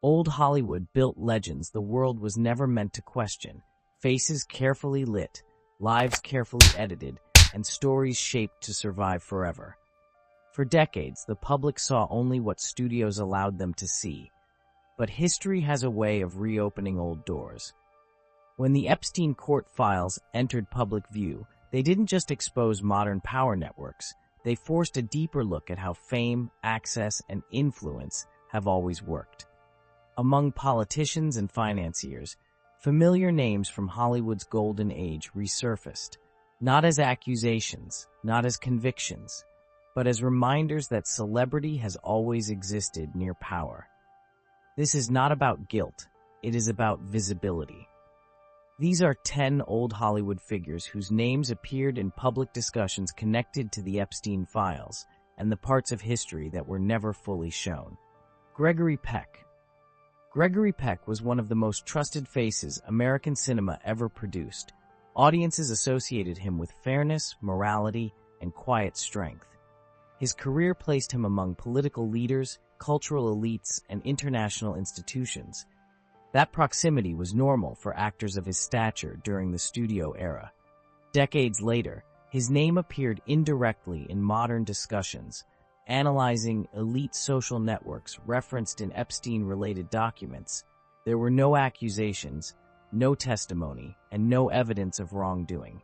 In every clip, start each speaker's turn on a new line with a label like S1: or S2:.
S1: Old Hollywood built legends the world was never meant to question, faces carefully lit, lives carefully edited, and stories shaped to survive forever. For decades, the public saw only what studios allowed them to see. But history has a way of reopening old doors. When the Epstein court files entered public view, they didn't just expose modern power networks, they forced a deeper look at how fame, access, and influence have always worked. Among politicians and financiers, familiar names from Hollywood's golden age resurfaced, not as accusations, not as convictions, but as reminders that celebrity has always existed near power. This is not about guilt, it is about visibility. These are 10 old Hollywood figures whose names appeared in public discussions connected to the Epstein files and the parts of history that were never fully shown. Gregory Peck. Gregory Peck was one of the most trusted faces American cinema ever produced. Audiences associated him with fairness, morality, and quiet strength. His career placed him among political leaders, cultural elites, and international institutions. That proximity was normal for actors of his stature during the studio era. Decades later, his name appeared indirectly in modern discussions, analyzing elite social networks referenced in Epstein-related documents. There were no accusations, no testimony, and no evidence of wrongdoing.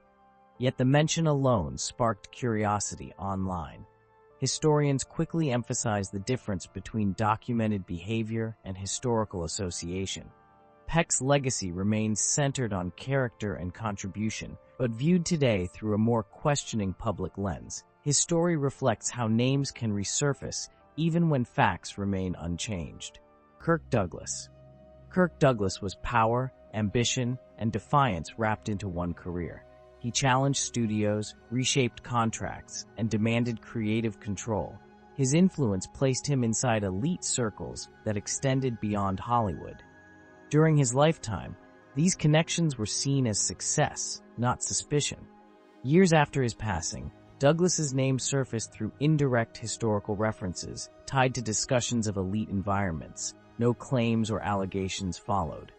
S1: Yet the mention alone sparked curiosity online. Historians quickly emphasized the difference between documented behavior and historical association. Peck's legacy remains centered on character and contribution, but viewed today through a more questioning public lens. His story reflects how names can resurface even when facts remain unchanged. Kirk Douglas. Kirk Douglas was power, ambition, and defiance wrapped into one career. He challenged studios, reshaped contracts, and demanded creative control. His influence placed him inside elite circles that extended beyond Hollywood. During his lifetime, these connections were seen as success, not suspicion. Years after his passing, Douglas's name surfaced through indirect historical references tied to discussions of elite environments. No claims or allegations followed.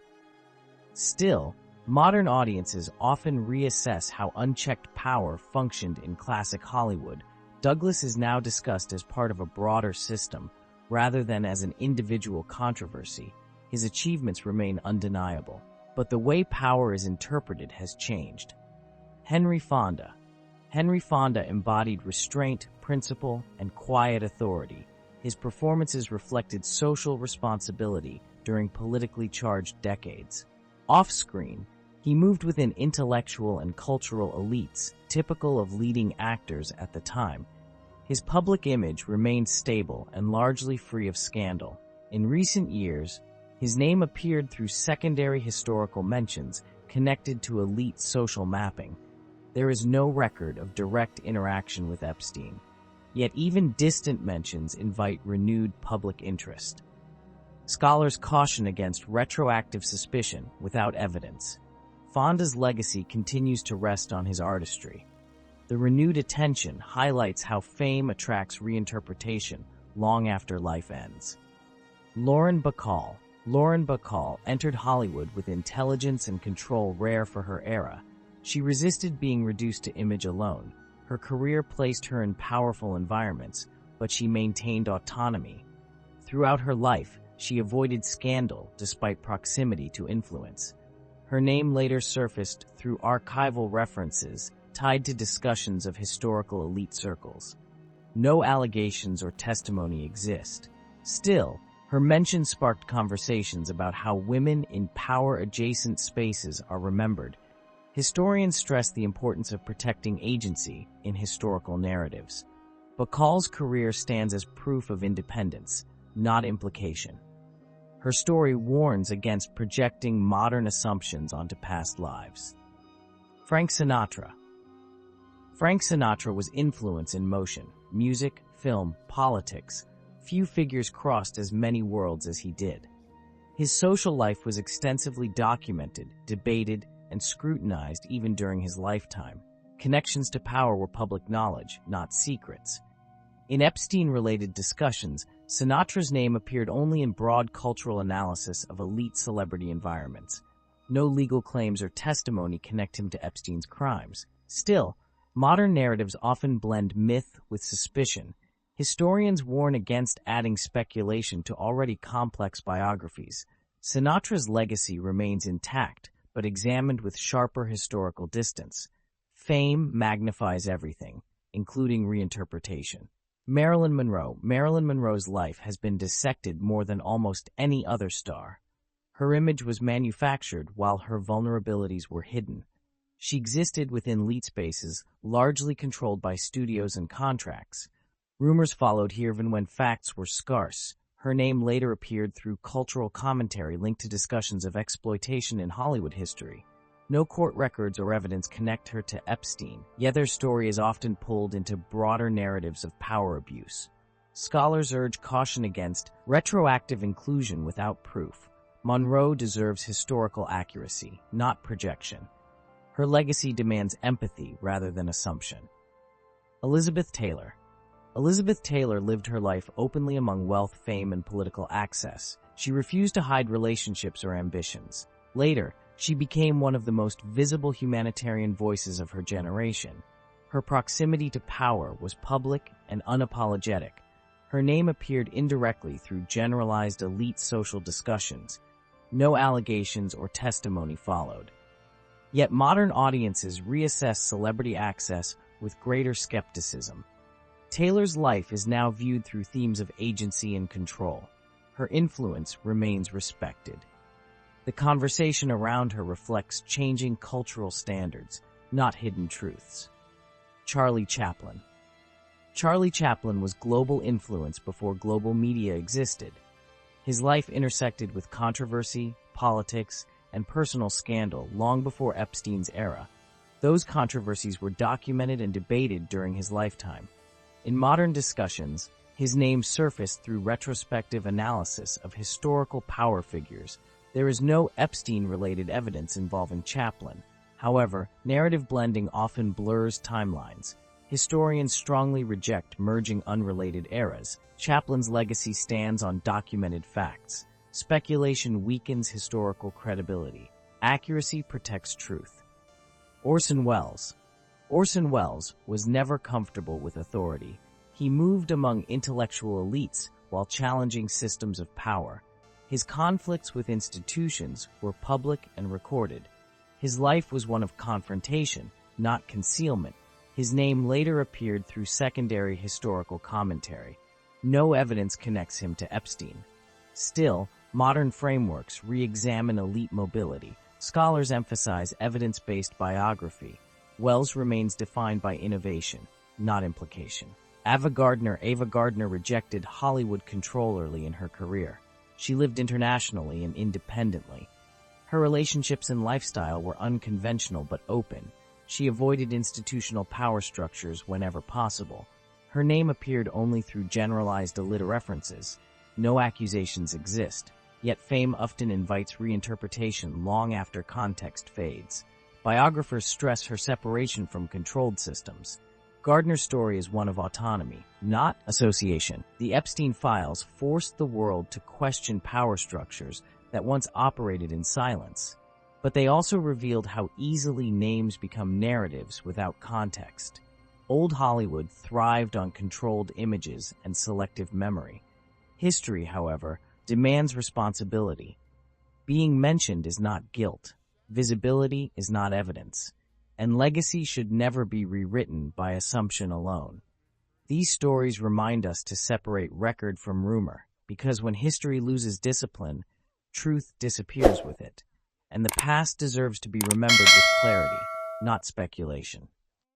S1: Still, modern audiences often reassess how unchecked power functioned in classic Hollywood. Douglas is now discussed as part of a broader system, rather than as an individual controversy. His achievements remain undeniable, but the way power is interpreted has changed. Henry Fonda. Henry Fonda embodied restraint, principle, and quiet authority. His performances reflected social responsibility during politically charged decades. Off-screen, he moved within intellectual and cultural elites, typical of leading actors at the time. His public image remained stable and largely free of scandal. In recent years, his name appeared through secondary historical mentions connected to elite social mapping. There is no record of direct interaction with Epstein, yet even distant mentions invite renewed public interest. Scholars caution against retroactive suspicion without evidence. Fonda's legacy continues to rest on his artistry. The renewed attention highlights how fame attracts reinterpretation long after life ends. Lauren Bacall. Lauren Bacall entered Hollywood with intelligence and control rare for her era. She resisted being reduced to image alone. Her career placed her in powerful environments, but she maintained autonomy. Throughout her life, she avoided scandal despite proximity to influence. Her name later surfaced through archival references tied to discussions of historical elite circles. No allegations or testimony exist. Still, her mention sparked conversations about how women in power-adjacent spaces are remembered. Historians stress the importance of protecting agency in historical narratives. Bacall's career stands as proof of independence, not implication. Her story warns against projecting modern assumptions onto past lives. Frank Sinatra. Frank Sinatra was influence in motion, music, film, politics. Few figures crossed as many worlds as he did. His social life was extensively documented, debated, and scrutinized even during his lifetime. Connections to power were public knowledge, not secrets. In Epstein-related discussions, Sinatra's name appeared only in broad cultural analysis of elite celebrity environments. No legal claims or testimony connect him to Epstein's crimes. Still, modern narratives often blend myth with suspicion. Historians warn against adding speculation to already complex biographies. Sinatra's legacy remains intact, but examined with sharper historical distance. Fame magnifies everything, including reinterpretation. Marilyn Monroe. Marilyn Monroe's life has been dissected more than almost any other star. Her image was manufactured while her vulnerabilities were hidden. She existed within elite spaces, largely controlled by studios and contracts. Rumors followed here even when facts were scarce. Her name later appeared through cultural commentary linked to discussions of exploitation in Hollywood history. No court records or evidence connect her to Epstein, yet their story is often pulled into broader narratives of power abuse. Scholars urge caution against retroactive inclusion without proof. Monroe deserves historical accuracy, not projection. Her legacy demands empathy rather than assumption. Elizabeth Taylor. Elizabeth Taylor lived her life openly among wealth, fame, and political access. She refused to hide relationships or ambitions. Later, she became one of the most visible humanitarian voices of her generation. Her proximity to power was public and unapologetic. Her name appeared indirectly through generalized elite social discussions. No allegations or testimony followed. Yet modern audiences reassess celebrity access with greater skepticism. Taylor's life is now viewed through themes of agency and control. Her influence remains respected. The conversation around her reflects changing cultural standards, not hidden truths. Charlie Chaplin. Charlie Chaplin was global influence before global media existed. His life intersected with controversy, politics, and personal scandal long before Epstein's era. Those controversies were documented and debated during his lifetime. In modern discussions, his name surfaced through retrospective analysis of historical power figures. There is no Epstein-related evidence involving Chaplin. However, narrative blending often blurs timelines. Historians strongly reject merging unrelated eras. Chaplin's legacy stands on documented facts. Speculation weakens historical credibility. Accuracy protects truth. Orson Welles. Orson Welles was never comfortable with authority. He moved among intellectual elites while challenging systems of power. His conflicts with institutions were public and recorded. His life was one of confrontation, not concealment. His name later appeared through secondary historical commentary. No evidence connects him to Epstein. Still, modern frameworks re-examine elite mobility. Scholars emphasize evidence-based biography. Welles remains defined by innovation, not implication. Ava Gardner rejected Hollywood control early in her career. She lived internationally and independently. Her relationships and lifestyle were unconventional but open. She avoided institutional power structures whenever possible. Her name appeared only through generalized references. No accusations exist, yet fame often invites reinterpretation long after context fades. Biographers stress her separation from controlled systems. Gardner's story is one of autonomy, not association. The Epstein files forced the world to question power structures that once operated in silence. But they also revealed how easily names become narratives without context. Old Hollywood thrived on controlled images and selective memory. History, however, demands responsibility. Being mentioned is not guilt. Visibility is not evidence. And legacy should never be rewritten by assumption alone. These stories remind us to separate record from rumor, because when history loses discipline, truth disappears with it. And the past deserves to be remembered with clarity, not speculation.